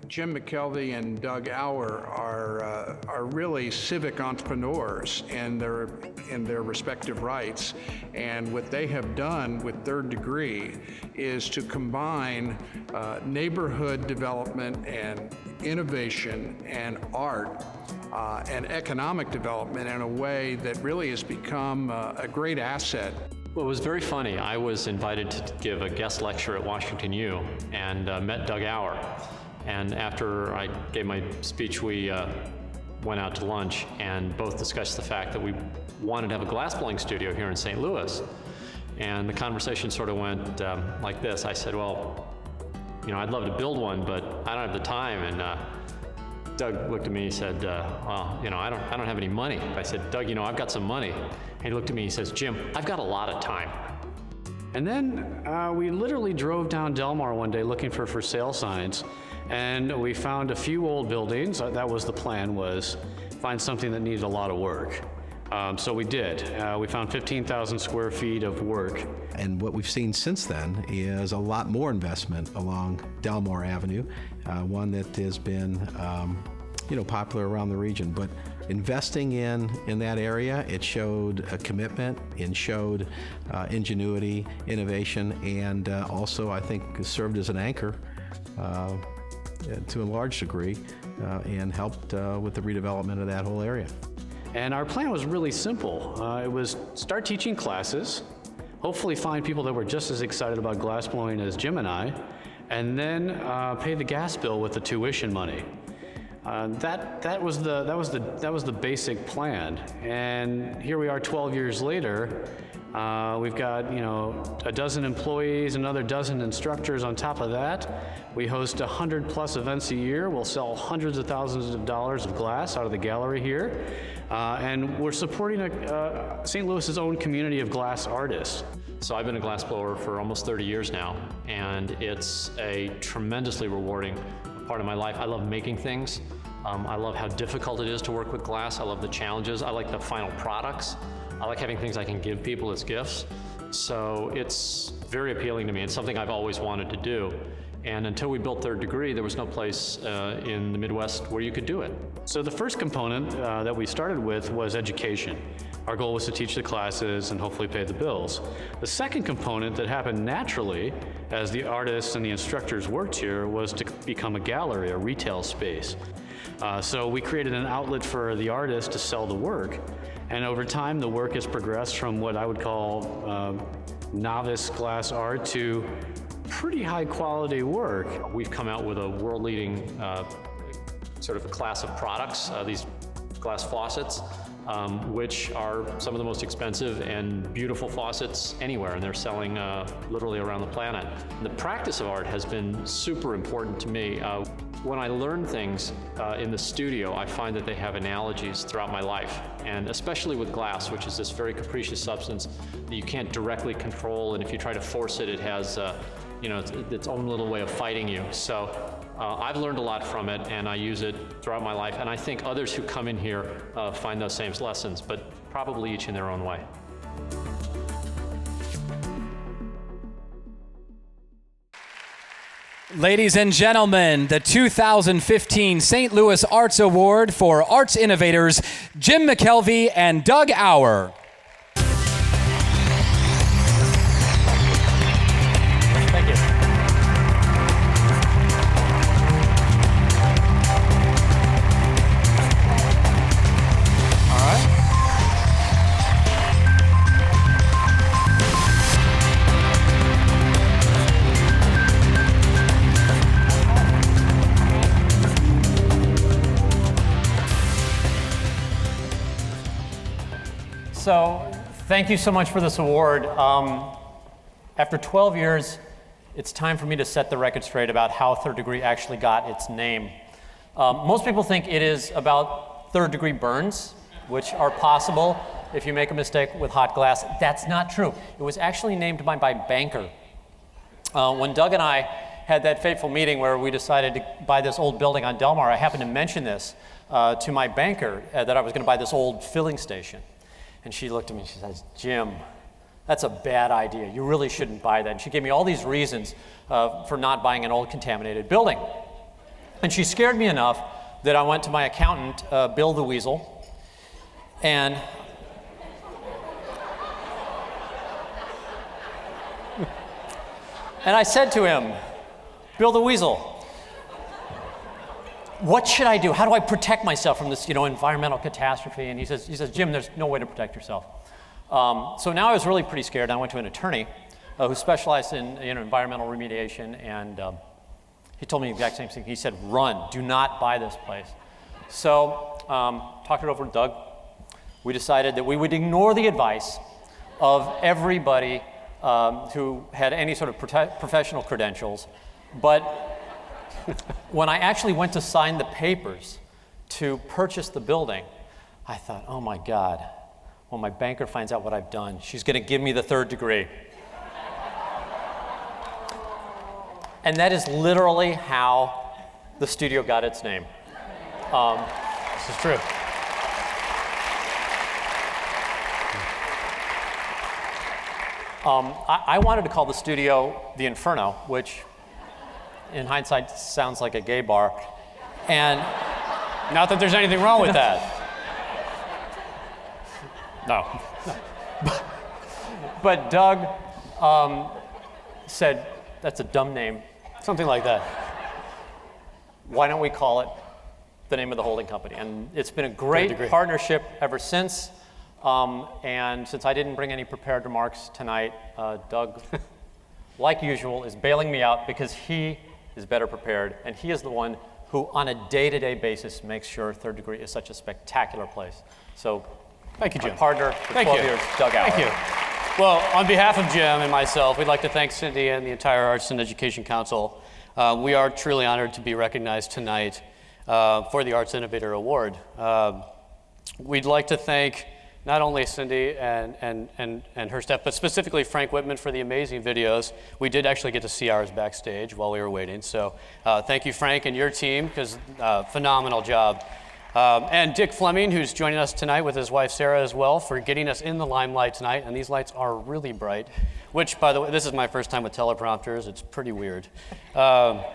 Jim McKelvey and Doug Auer are really civic entrepreneurs in their respective rights. And what they have done with Third Degree is to combine neighborhood development and innovation and art and economic development in a way that really has become a great asset. Well, it was very funny. I was invited to give a guest lecture at Washington U and met Doug Auer. And after I gave my speech, we went out to lunch and both discussed the fact that we wanted to have a glassblowing studio here in St. Louis. And the conversation sort of went like this. I said, well, I'd love to build one, but I don't have the time. And Doug looked at me and said, well, I don't have any money. I said, Doug, I've got some money. And he looked at me and he says, Jim, I've got a lot of time. And then we literally drove down Delmar one day looking for sale signs. And we found a few old buildings. That was the plan, was find something that needed a lot of work. So we did. We found 15,000 square feet of work. And what we've seen since then is a lot more investment along Delmar Avenue, one that has been popular around the region. But investing in that area, it showed a commitment, it showed ingenuity, innovation, and also I think served as an anchor to a large degree and helped with the redevelopment of that whole area. And our plan was really simple. It was start teaching classes, hopefully find people that were just as excited about glassblowing as Jim and I, and then pay the gas bill with the tuition money. That was the basic plan. And here we are 12 years later. We've got a dozen employees, another dozen instructors on top of that. We host 100+ events a year. We'll sell hundreds of thousands of dollars of glass out of the gallery here. And we're supporting St. Louis's own community of glass artists. So I've been a glassblower for almost 30 years now, and it's a tremendously rewarding part of my life. I love making things. I love how difficult it is to work with glass. I love the challenges. I like the final products. I like having things I can give people as gifts. So it's very appealing to me. It's something I've always wanted to do. And until we built Third Degree, there was no place in the Midwest where you could do it. So the first component that we started with was education. Our goal was to teach the classes and hopefully pay the bills. The second component that happened naturally as the artists and the instructors worked here was to become a gallery, a retail space. So we created an outlet for the artists to sell the work. And over time, the work has progressed from what I would call novice glass art to pretty high quality work. We've come out with a world-leading sort of a class of products, these glass faucets, which are some of the most expensive and beautiful faucets anywhere, and they're selling literally around the planet. The practice of art has been super important to me. When I learn things in the studio, I find that they have analogies throughout my life, and especially with glass, which is this very capricious substance that you can't directly control, and if you try to force it, it has its own little way of fighting you. So I've learned a lot from it, and I use it throughout my life, and I think others who come in here find those same lessons, but probably each in their own way. Ladies and gentlemen, the 2015 St. Louis Arts Award for Arts Innovators, Jim McKelvey and Doug Auer. Thank you. So, thank you so much for this award. After 12 years, it's time for me to set the record straight about how Third Degree actually got its name. Most people think it is about third-degree burns, which are possible if you make a mistake with hot glass. That's not true. It was actually named by my banker. When Doug and I had that fateful meeting where we decided to buy this old building on Delmar, I happened to mention this to my banker, that I was going to buy this old filling station. And she looked at me and she says, Jim, that's a bad idea. You really shouldn't buy that. And she gave me all these reasons for not buying an old contaminated building. And she scared me enough that I went to my accountant, Bill the Weasel, and I said to him, Bill the Weasel, what should I do? How do I protect myself from this, environmental catastrophe? And he says, Jim, there's no way to protect yourself. So now I was really pretty scared. I went to an attorney who specialized in environmental remediation, and he told me the exact same thing. He said, run, do not buy this place. So talked it over with Doug. We decided that we would ignore the advice of everybody who had any sort of professional credentials, but when I actually went to sign the papers to purchase the building, I thought, oh my God, when my banker finds out what I've done, she's going to give me the 3rd degree. And that is literally how the studio got its name. This is true. I wanted to call the studio the Inferno, which in hindsight sounds like a gay bar. And not that there's anything wrong with that. No. But Doug said, that's a dumb name, something like that. Why don't we call it the name of the holding company? And it's been a great partnership ever since. And since I didn't bring any prepared remarks tonight, Doug, like usual, is bailing me out because he is better prepared, and he is the one who, on a day-to-day basis, makes sure 3rd Degree is such a spectacular place. So, Thank you, Jim. my partner for 12 years, Doug Auer. Thank you. Well, on behalf of Jim and myself, we'd like to thank Cindy and the entire Arts and Education Council. We are truly honored to be recognized tonight for the Arts Innovator Award. We'd like to thank not only Cindy and her staff, but specifically Frank Whitman for the amazing videos. We did actually get to see ours backstage while we were waiting. So thank you, Frank, and your team, because phenomenal job. And Dick Fleming, who's joining us tonight with his wife Sarah as well, for getting us in the limelight tonight. And these lights are really bright, which, by the way, this is my first time with teleprompters. It's pretty weird. But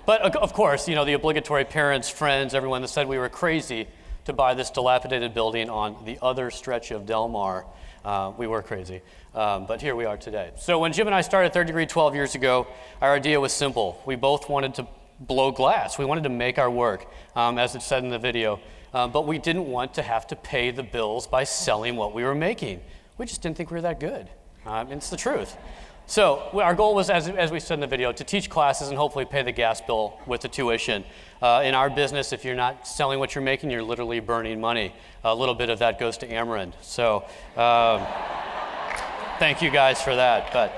of course, the obligatory parents, friends, everyone that said we were crazy to buy this dilapidated building on the other stretch of Del Mar. We were crazy, but here we are today. So when Jim and I started 3rd Degree 12 years ago, our idea was simple. We both wanted to blow glass. We wanted to make our work, as it said in the video, but we didn't want to have to pay the bills by selling what we were making. We just didn't think we were that good. It's the truth. So our goal was, as we said in the video, to teach classes and hopefully pay the gas bill with the tuition. In our business, if you're not selling what you're making, you're literally burning money. A little bit of that goes to Ameren. So thank you guys for that.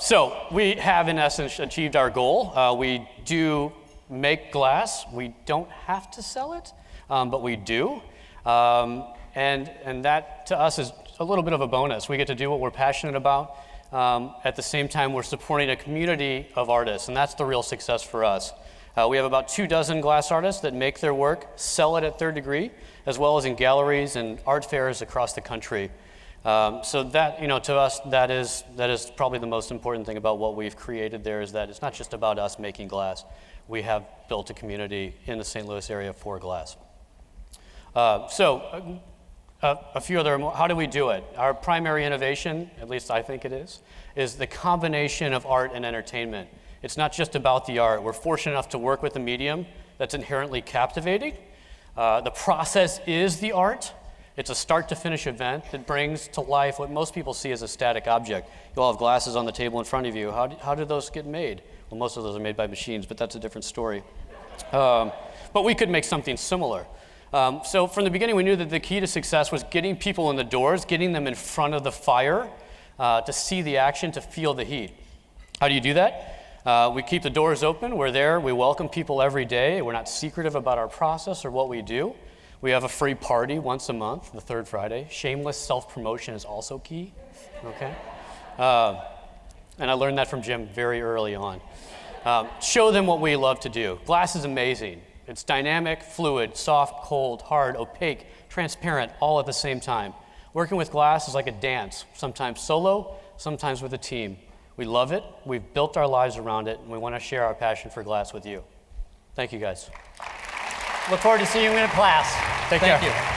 So we have, in essence, achieved our goal. We do make glass. We don't have to sell it, but we do. And that, to us, is a little bit of a bonus. We get to do what we're passionate about. At the same time, we're supporting a community of artists, and that's the real success for us. We have about 24 glass artists that make their work, sell it at 3rd Degree, as well as in galleries and art fairs across the country. So that, to us, that is probably the most important thing about what we've created there, is that it's not just about us making glass. We have built a community in the St. Louis area for glass. A few other, how do we do it? Our primary innovation, at least I think it is the combination of art and entertainment. It's not just about the art. We're fortunate enough to work with a medium that's inherently captivating. The process is the art. It's a start to finish event that brings to life what most people see as a static object. You all have glasses on the table in front of you. How did those get made? Well, most of those are made by machines, but that's a different story. But we could make something similar. So from the beginning, we knew that the key to success was getting people in the doors, getting them in front of the fire, to see the action, to feel the heat. How do you do that? We keep the doors open. We're there. We welcome people every day. We're not secretive about our process or what we do. We have a free party once a month, the 3rd Friday. Shameless self-promotion is also key. Okay? And I learned that from Jim very early on. Show them what we love to do. Glass is amazing. It's dynamic, fluid, soft, cold, hard, opaque, transparent, all at the same time. Working with glass is like a dance, sometimes solo, sometimes with a team. We love it, we've built our lives around it, and we want to share our passion for glass with you. Thank you, guys. Look forward to seeing you in class. Take care. Thank you.